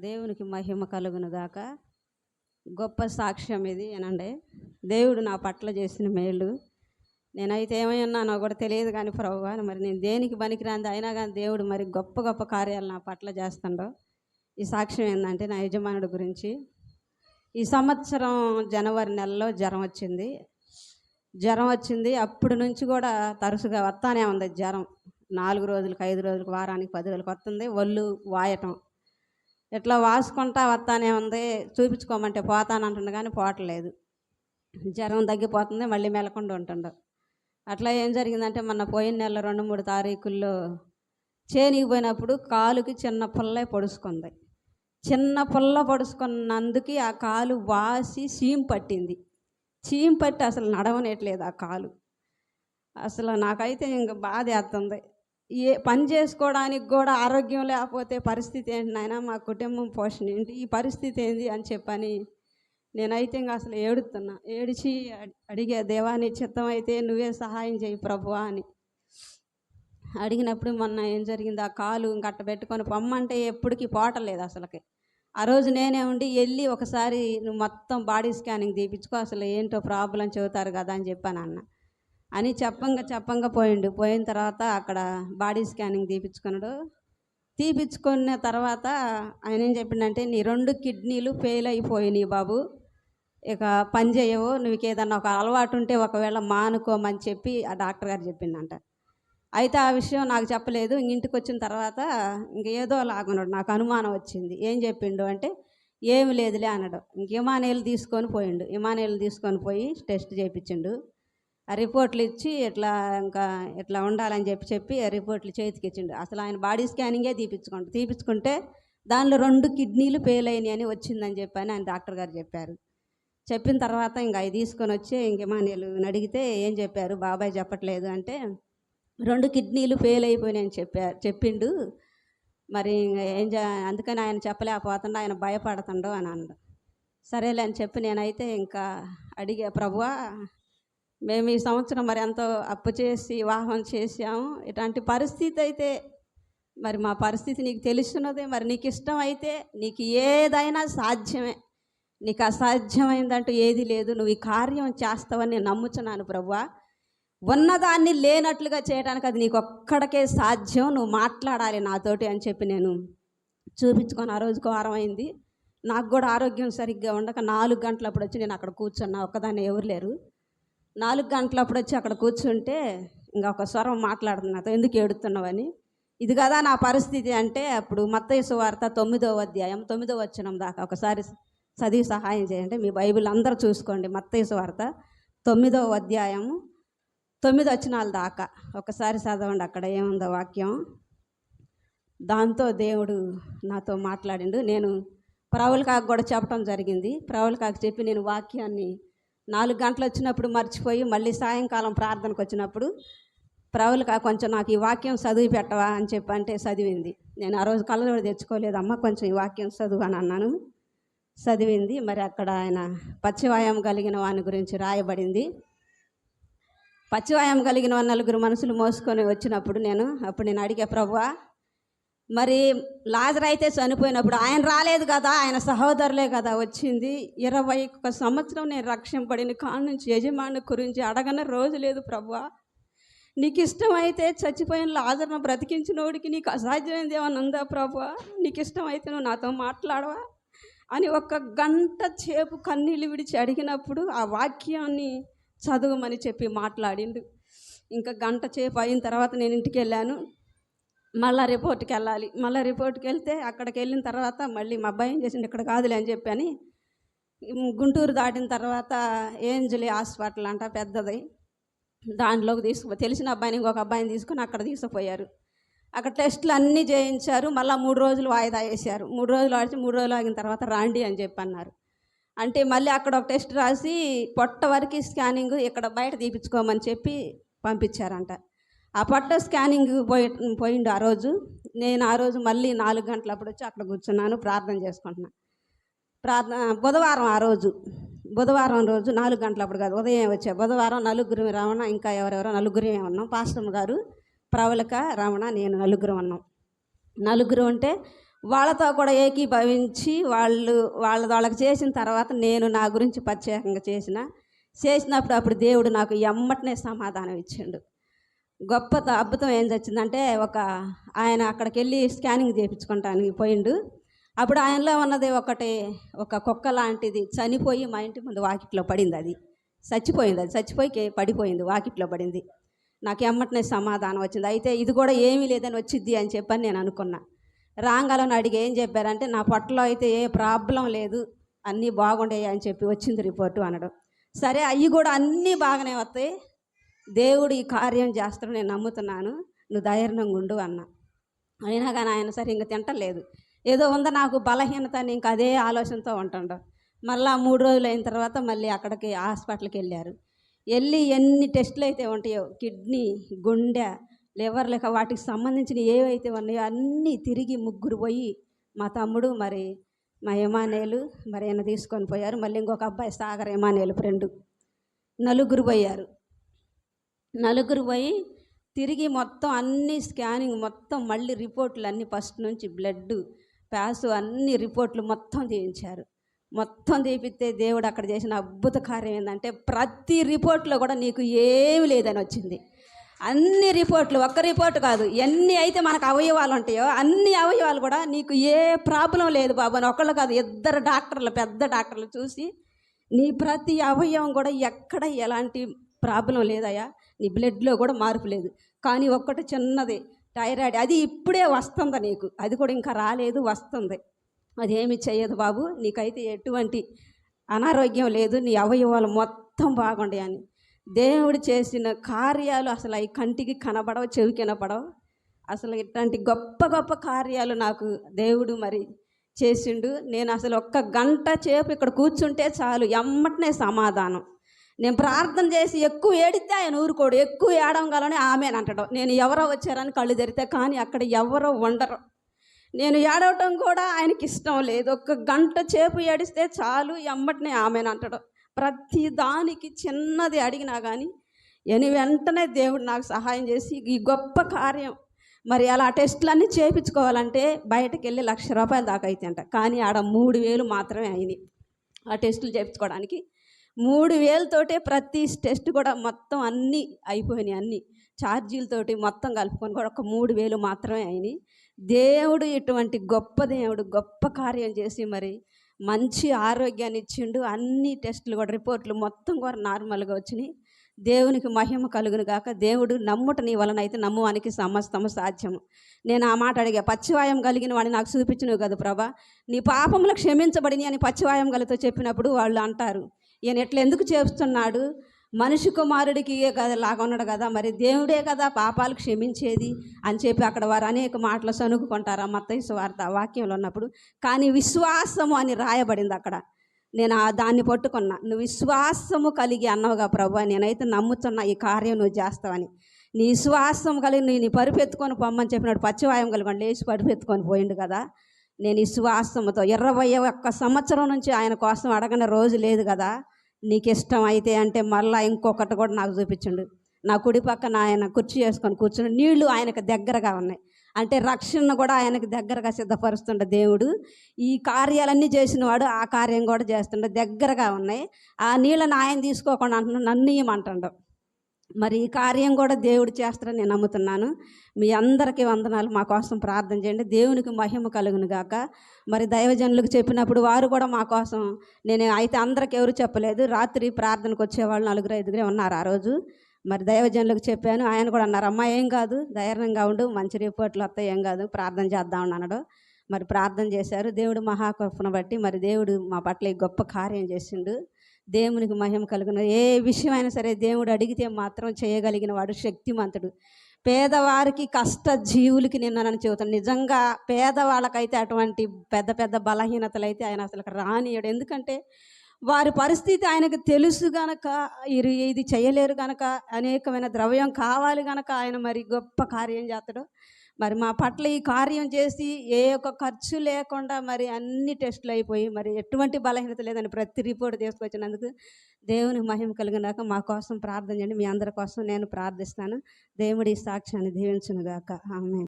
దేవునికి మహిమ కలుగును గాక. గొప్ప సాక్ష్యం ఇది ఏనండి. దేవుడు నా పట్ల చేసిన మేలు. నేనైతే ఏమై ఉన్నానో కూడా తెలియదు కానీ ప్రభువా, మరి నేను దేనికి పనికిరాంది అయినా కానీ దేవుడు మరి గొప్ప గొప్ప కార్యాలు నా పట్ల చేస్తుండో. ఈ సాక్ష్యం ఏంటంటే నా యజమానుడి గురించి. ఈ సంవత్సరం జనవరి నెలలో జ్వరం వచ్చింది. అప్పటి నుంచి కూడా తరచుగా వస్తానే ఉంది జ్వరం. 4 రోజులకు, 5 రోజులకు, వారానికి, 10 రోజులకు వస్తుంది. ఒళ్ళు వాయటం ఇట్లా వాసుకుంటా వస్తానే ఉంది. చూపించుకోమంటే పోతానంటుండ కానీ పోవట్లేదు. జ్వరం తగ్గిపోతుంది, మళ్ళీ మెలకుండా ఉంటుండు. అట్లా ఏం జరిగిందంటే మొన్న పోయిన నెల 2-3 తారీఖుల్లో చేనికి పోయినప్పుడు కాలుకి చిన్న పుల్ల పొడుచుకుంది. చిన్న పుల్ల పొడుచుకున్నందుకు ఆ కాలు వాసి చీము పట్టి అసలు నడవనేట్లేదు ఆ కాలు. అసలు నాకైతే ఇంక బాధ వేస్తుంది. ఏ పని చేసుకోవడానికి కూడా ఆరోగ్యం లేకపోతే పరిస్థితి ఏంటి నాయన, మా కుటుంబం పోషణ ఏంటి, ఈ పరిస్థితి ఏంది అని చెప్పని నేనైతే ఇంకా అసలు ఏడిచి అడిగే, దేవా నీ చిత్తం అయితే నువ్వే సహాయం చేయి ప్రభువా అని అడిగినప్పుడు మొన్న ఏం జరిగింది, ఆ కాలు ఇంకట్ట పెట్టుకొని పొమ్మంటే ఎప్పటికీ పోవట్లేదు అసలుకి. ఆ రోజు నేనే ఉండి వెళ్ళి ఒకసారి నువ్వు మొత్తం బాడీ స్కానింగ్ తీపించుకో, అసలు ఏంటో ప్రాబ్లం చెబుతారు కదా అని చెప్పాను అన్న అని చెప్పంగా పోయిన తర్వాత అక్కడ బాడీ స్కానింగ్ తీపించుకున్న తర్వాత ఆయన ఏం చెప్పిండంటే, నీ 2 కిడ్నీలు ఫెయిల్ అయిపోయినాయి బాబు, ఇక పని చేయవు, నువ్వు ఏదన్నా ఒక అలవాటు ఉంటే ఒకవేళ మానుకోమని చెప్పి ఆ డాక్టర్ గారు చెప్పిందంట. అయితే ఆ విషయం నాకు చెప్పలేదు. ఇంటికి వచ్చిన తర్వాత ఇంకేదో లాగున్నాడు. నాకు అనుమానం వచ్చింది. ఏం చెప్పిండు అంటే, ఏమి లేదులే అన్నాడు. ఇమానుయేలు తీసుకొని పోయి టెస్ట్ చేయించిండు. ఆ రిపోర్ట్లు ఇచ్చి ఇట్లా ఉండాలని చెప్పి ఆ రిపోర్ట్లు చేతికి ఇచ్చిండు. అసలు ఆయన బాడీ స్కానింగే తీపించుకుంటే దానిలో 2 కిడ్నీలు ఫెయిల్ అయినాయి అని వచ్చిందని చెప్పని ఆయన డాక్టర్ గారు చెప్పారు. చెప్పిన తర్వాత ఇంకా అవి తీసుకొని వచ్చి ఇమానుయేలు అడిగితే ఏం చెప్పారు, బాబాయ్ చెప్పట్లేదు అంటే 2 కిడ్నీలు ఫెయిల్ అయిపోయినాయని చెప్పిండు. మరి అందుకని ఆయన చెప్పలేకపోతుండో, ఆయన భయపడుతుండో అని అన్నాడు. సరేలే అని చెప్పి నేనైతే ఇంకా అడిగా, ప్రభువా మేము ఈ సంవత్సరం మరి ఎంతో అప్పు చేసి వివాహం చేసాము, ఇట్లాంటి పరిస్థితి అయితే మరి మా పరిస్థితి నీకు తెలుసున్నదే, మరి నీకు ఇష్టం అయితే నీకు ఏదైనా సాధ్యమే, నీకు అసాధ్యమైందంటూ ఏది లేదు, నువ్వు ఈ కార్యం చేస్తావని నేను నమ్ముచున్నాను ప్రభువా, ఉన్నదాన్ని లేనట్లుగా చేయడానికి అది నీకు ఒక్కడికే సాధ్యం, నువ్వు మాట్లాడాలి నాతోటి అని చెప్పి నేను చూపించుకొని ఆ రోజుకు వారం అయింది. నాకు కూడా ఆరోగ్యం సరిగ్గా ఉండక 4 గంటలప్పుడు వచ్చి నేను అక్కడ కూర్చున్నా, ఒక్కదాన్ని ఎవరు లేరు. 4 గంటలప్పుడు వచ్చి అక్కడ కూర్చుంటే ఇంకా ఒక స్వరం మాట్లాడుతుంది నాతో, ఎందుకు ఏడుతున్నావని. ఇది కదా నా పరిస్థితి అంటే, అప్పుడు మత్తయి సువార్త 9వ అధ్యాయం 9వ వచనం దాకా ఒకసారి చదివి సహాయం చేయండి. మీ బైబిల్ అందరూ చూసుకోండి. మత్తయి సువార్త 9వ అధ్యాయం 9 వచనాల దాకా ఒకసారి చదవండి. అక్కడ ఏముందో వాక్యం, దాంతో దేవుడు నాతో మాట్లాడిండు. నేను ప్రవళికాకు కూడా చెప్పడం జరిగింది. ప్రవళికాకు చెప్పి నేను వాక్యాన్ని 4 గంటలు వచ్చినప్పుడు మర్చిపోయి మళ్ళీ సాయంకాలం ప్రార్థనకు వచ్చినప్పుడు ప్రవళిక కొంచెం నాకు ఈ వాక్యం చదివి పెట్టవా అని అంటే చదివింది. నేను ఆ రోజు కళ్ళజోడు తెచ్చుకోలేదమ్మా, కొంచెం ఈ వాక్యం చదువు అని అన్నాను. చదివింది. మరి అక్కడ ఆయన పచ్చివాయం కలిగిన వాని గురించి రాయబడింది. పచ్చివాయం కలిగిన 4 మనుషులు మోసుకొని వచ్చినప్పుడు అప్పుడు నేను అడిగా, ప్రభువా మరి లాజరు అయితే చనిపోయినప్పుడు ఆయన రాలేదు కదా, ఆయన సహోదరులే కదా వచ్చింది. 21 సంవత్సరం నేను రక్షింపడిన కాడ నుంచి యజమాని గురించి అడగని రోజు లేదు ప్రభువా, నీకు ఇష్టమైతే చచ్చిపోయిన లాజరును బ్రతికించినోడికి నీకు అసాధ్యమైంది ఏమన్నా ఉందా ప్రభువా, నీకు ఇష్టమైతే నువ్వు నాతో మాట్లాడవా అని 1 గంట సేపు కన్నీళ్ళు విడిచి అడిగినప్పుడు ఆ వాక్యాన్ని చదువుమని చెప్పి మాట్లాడిండు. ఇంకా గంట సేపు అయిన తర్వాత నేను ఇంటికి వెళ్ళాను. మళ్ళీ రిపోర్ట్కి వెళ్ళాలి. రిపోర్ట్కి వెళ్తే అక్కడికి వెళ్ళిన తర్వాత మళ్ళీ మా అబ్బాయి ఏం చేసిండు, ఇక్కడ కాదులే అని చెప్పని గుంటూరు దాటిన తర్వాత ఏంజలి హాస్పిటల్ అంట పెద్దది, దాంట్లోకి తెలిసిన అబ్బాయిని ఇంకొక అబ్బాయిని తీసుకొని అక్కడ తీసుకుపోయారు. అక్కడ టెస్టులు అన్నీ చేయించారు. మళ్ళీ 3 రోజులు వాయిదా వేశారు. 3 రోజులు ఆడిచి 3 రోజులు ఆగిన తర్వాత రాండి అని చెప్పి అన్నారు. అంటే మళ్ళీ అక్కడ ఒక టెస్ట్ రాసి పొట్ట వరకు స్కానింగ్ ఇక్కడ బయట తీపించుకోమని చెప్పి పంపించారంట. ఆ పొట్ట స్కానింగ్ పోయిండు ఆ రోజు. నేను ఆ రోజు మళ్ళీ 4 గంటలప్పుడు వచ్చి అక్కడ కూర్చున్నాను, ప్రార్థన చేసుకుంటున్నాను. బుధవారం రోజు 4 గంటలప్పుడు కాదు, ఉదయం వచ్చా. బుధవారం 4 రమణ, ఇంకా ఎవరెవరో 4 ఉన్నాం. పాస్టమ్ గారు, ప్రవళిక, రమణ, నేను 4 ఉన్నాం. 4 ఉంటే వాళ్ళతో కూడా ఏకీభవించి వాళ్ళకి చేసిన తర్వాత నేను నా గురించి ప్రత్యేకంగా చేసినప్పుడు అప్పుడు దేవుడు నాకు ఎమ్మటనే సమాధానం ఇచ్చిండు. గొప్ప అద్భుతం ఏం వచ్చిందంటే, ఆయన అక్కడికి వెళ్ళి స్కానింగ్ చేయించుకుంటానికి పోయిండు. అప్పుడు ఆయనలో ఉన్నది ఒక కుక్క లాంటిది చనిపోయి మా ఇంటి ముందు వాకిట్లో పడింది. అది చచ్చిపోయి పడిపోయింది, వాకిట్లో పడింది. నాకు ఎమ్మటనే సమాధానం వచ్చింది. అయితే ఇది కూడా ఏమీ లేదని వచ్చిద్ది అని చెప్పని నేను అనుకున్నా. రాంగాలను అడిగి ఏం చెప్పారంటే, నా పొట్టలో అయితే ఏ ప్రాబ్లం లేదు, అన్నీ బాగుండేవి అని చెప్పి వచ్చింది రిపోర్టు అనడం. సరే, అవి కూడా అన్నీ బాగానే వస్తాయి, దేవుడు ఈ కార్యం చేస్తాడు, నేను నమ్ముతున్నాను, నువ్వు ధైర్యంగా ఉండు అన్న. అయినా కానీ ఆయన సరే ఇంక తింటలేదు, ఏదో ఉందో నాకు బలహీనత అని ఇంక అదే ఆలోచనతో ఉంటుండ. మళ్ళీ 3 రోజులు అయిన తర్వాత మళ్ళీ అక్కడికి హాస్పిటల్కి వెళ్ళి ఎన్ని టెస్టులు అయితే ఉంటాయో, కిడ్నీ, గుండె, లివర్ లేక వాటికి సంబంధించిన ఏవైతే ఉన్నాయో అన్నీ తిరిగి 3 పోయి, మా తమ్ముడు మరి మా ఎమానేలు మరి ఆయన తీసుకొని పోయారు. మళ్ళీ ఇంకొక అబ్బాయి సాగర్ ఎమానేలు ఫ్రెండు, 4 పోయారు. 4 పోయి తిరిగి మొత్తం అన్ని స్కానింగ్ మొత్తం మళ్ళీ రిపోర్ట్లు అన్నీ ఫస్ట్ నుంచి బ్లడ్ ప్యాసు అన్ని రిపోర్ట్లు మొత్తం తీయించారు. మొత్తం తీపిస్తే దేవుడు అక్కడ చేసిన అద్భుత కార్యం ఏంటంటే, ప్రతి రిపోర్ట్లో కూడా నీకు ఏమి లేదని వచ్చింది. అన్ని రిపోర్ట్లు, ఒక్క రిపోర్ట్ కాదు, ఎన్ని అయితే మనకు అవయవాలు ఉంటాయో అన్ని అవయవాలు కూడా నీకు ఏ ప్రాబ్లం లేదు బాబు అని ఒకళ్ళు కాదు 2 డాక్టర్లు, పెద్ద డాక్టర్లు చూసి, నీ ప్రతి అవయవం కూడా ఎక్కడ ఎలాంటి ప్రాబ్లం లేదయ్యా, నీ బ్లడ్లో కూడా మార్పు లేదు, కానీ ఒక్కటి చిన్నది థైరాయిడ్, అది ఇప్పుడే వస్తుంది నీకు, అది కూడా ఇంకా రాలేదు, వస్తుంది, అదేమి చేయదు బాబు, నీకైతే ఎటువంటి అనారోగ్యం లేదు, నీ అవయవాలు మొత్తం బాగుంటాయని. దేవుడు చేసిన కార్యాలు అసలు అవి కంటికి కనబడవు, చెవికి వినపడవు. అసలు ఇట్లాంటి గొప్ప గొప్ప కార్యాలు నాకు దేవుడు మరి చేసిండు. నేను అసలు 1 గంట సేపు ఇక్కడ కూర్చుంటే చాలు, ఎమ్మటనే సమాధానం. నేను ప్రార్థన చేసి ఎక్కువ ఏడితే ఆయన ఊరుకోడు, ఎక్కువ ఏడంగానే ఆమెను అంటాడు. నేను ఎవరో వచ్చారని కళ్ళు తెరితే కానీ అక్కడ ఎవరో ఉండరు. నేను ఏడవటం కూడా ఆయనకి ఇష్టం లేదు. 1 గంట సేపు ఏడిస్తే చాలు, ఎమ్మటనే ఆమెను అంటాడు. ప్రతి దానికి చిన్నది అడిగినా కానీ వెంటనే దేవుడు నాకు సహాయం చేసి ఈ గొప్ప కార్యం మరి అలా టెస్టులన్నీ చేయించుకోవాలంటే బయటకు వెళ్ళి ₹1,00,000 దాకా అయితే అంట. కానీ ఆడ 3,000 మాత్రమే అయినాయి ఆ టెస్టులు చేయించుకోవడానికి. 3,000తోటే ప్రతి టెస్ట్ కూడా మొత్తం అన్నీ అయిపోయినాయి, అన్నీ ఛార్జీలతోటి మొత్తం కలుపుకొని కూడా ఒక 3,000 మాత్రమే అయినాయి. దేవుడు ఇటువంటి గొప్ప దేవుడు గొప్ప కార్యం చేసి మరి మంచి ఆరోగ్యాన్ని ఇచ్చిండు. అన్ని టెస్టులు కూడా రిపోర్ట్లు మొత్తం కూడా నార్మల్గా వచ్చినాయి. దేవునికి మహిమ కలుగును గాక. దేవుడు నమ్ముట నీ వలన అయితే నమ్మువానికి సమస్తము సాధ్యము. నేను ఆ మాట అడిగా, పచ్చివాయం కలిగిన వాడిని నాకు చూపించినవు కదా ప్రభా, నీ పాపములు క్షమించబడిని అని పచ్చివాయం గలతో చెప్పినప్పుడు వాళ్ళు అంటారు, ఈయన ఎట్లా ఎందుకు చేస్తున్నాడు, మనిషి కుమారుడికి కదా లాగా ఉన్నాడు కదా, మరి దేవుడే కదా పాపాలు క్షమించేది అని చెప్పి అక్కడ వారు అనేక మాటలు సనుగుకుంటారు ఆ మత్తయి సువార్త వాక్యంలో ఉన్నప్పుడు. కానీ విశ్వాసము అని రాయబడింది అక్కడ. నేను దాన్ని పట్టుకున్నా, నువ్వు విశ్వాసము కలిగి అన్నావుగా ప్రభు, నేనైతే నమ్ముతున్నా ఈ కార్యం నువ్వు చేస్తావని. నీ విశ్వాసం కలిగి నీ పరుపెత్తుకొని పొమ్మని చెప్పినాడు. పచ్చివాయం కలిగి లేచి పరుపెత్తుకొని పోయిండు కదా. నేను విశ్వాసంతో 21 సంవత్సరం నుంచి ఆయన కోసం అడగని రోజు లేదు కదా. నీకు ఇష్టం అయితే అంటే మళ్ళీ ఇంకొకటి కూడా నాకు చూపించండు. నా కుడి పక్కన ఆయన కుర్చీ వేసుకొని కూర్చుని, నీళ్లు ఆయనకు దగ్గరగా ఉన్నాయి, అంటే రక్షణ కూడా ఆయనకు దగ్గరగా సిద్ధపరుస్తుండే దేవుడు. ఈ కార్యాలన్నీ చేసిన వాడు ఆ కార్యం కూడా చేస్తుండే, దగ్గరగా ఉన్నాయి. ఆ నీళ్ళని ఆయన తీసుకోకుండా అంటున్నాడు, నన్ను ఇవ్వమంటుండు. మరి ఈ కార్యం కూడా దేవుడు చేస్తాడని నేను నమ్ముతున్నాను. మీ అందరికీ వందనాలు. మా కోసం ప్రార్థన చేయండి. దేవునికి మహిమ కలుగును గాక. మరి దైవజనులకు చెప్పినప్పుడు వారు కూడా మా కోసం, నేను అయితే అందరికి ఎవరు చెప్పలేదు, రాత్రి ప్రార్థనకు వచ్చేవాళ్ళు 4-5 ఉన్నారు ఆ రోజు. మరి దైవజనులకు చెప్పాను, ఆయన కూడా అన్నారు, అమ్మ ఏం కాదు, ధైర్యంగా ఉండు, మంచి రిపోర్ట్లు వస్తాయి, ఏం కాదు, ప్రార్థన చేద్దామని అన్నాడు. మరి ప్రార్థన చేశారు. దేవుడు మహాకృపను బట్టి మరి దేవుడు మా పట్ల ఈ గొప్ప కార్యం చేసిండు. దేవునికి మహిమ కలుగును. ఏ విషయమైనా సరే దేవుడు అడిగితే మాత్రం చేయగలిగిన వాడు, శక్తిమంతుడు. పేదవారికి కష్ట జీవులకి నన్ను చెబుతాను, నిజంగా పేదవాళ్ళకైతే అటువంటి పెద్ద పెద్ద బలహీనతలు అయితే ఆయన అసలు రానియడు. ఎందుకంటే వారి పరిస్థితి ఆయనకు తెలుసు గనక, ఇది చేయలేరు గనక, అనేకమైన ద్రవ్యం కావాలి గనక ఆయన మరి గొప్ప కార్యం చేస్తాడు. మరి మా పట్ల ఈ కార్యం చేసి ఏ ఒక్క ఖర్చు లేకుండా మరి అన్ని టెస్టులు అయిపోయి మరి ఎటువంటి బలహీనత లేదని ప్రతి రిపోర్ట్ తీసుకొచ్చినందుకు దేవునికి మహిమ కలిగినాక మా కోసం ప్రార్థన చేయండి. మీ అందరి కోసం నేను ప్రార్థిస్తాను. దేవుడి సాక్ష్యాన్ని దీవించును గాక. ఆమేన్.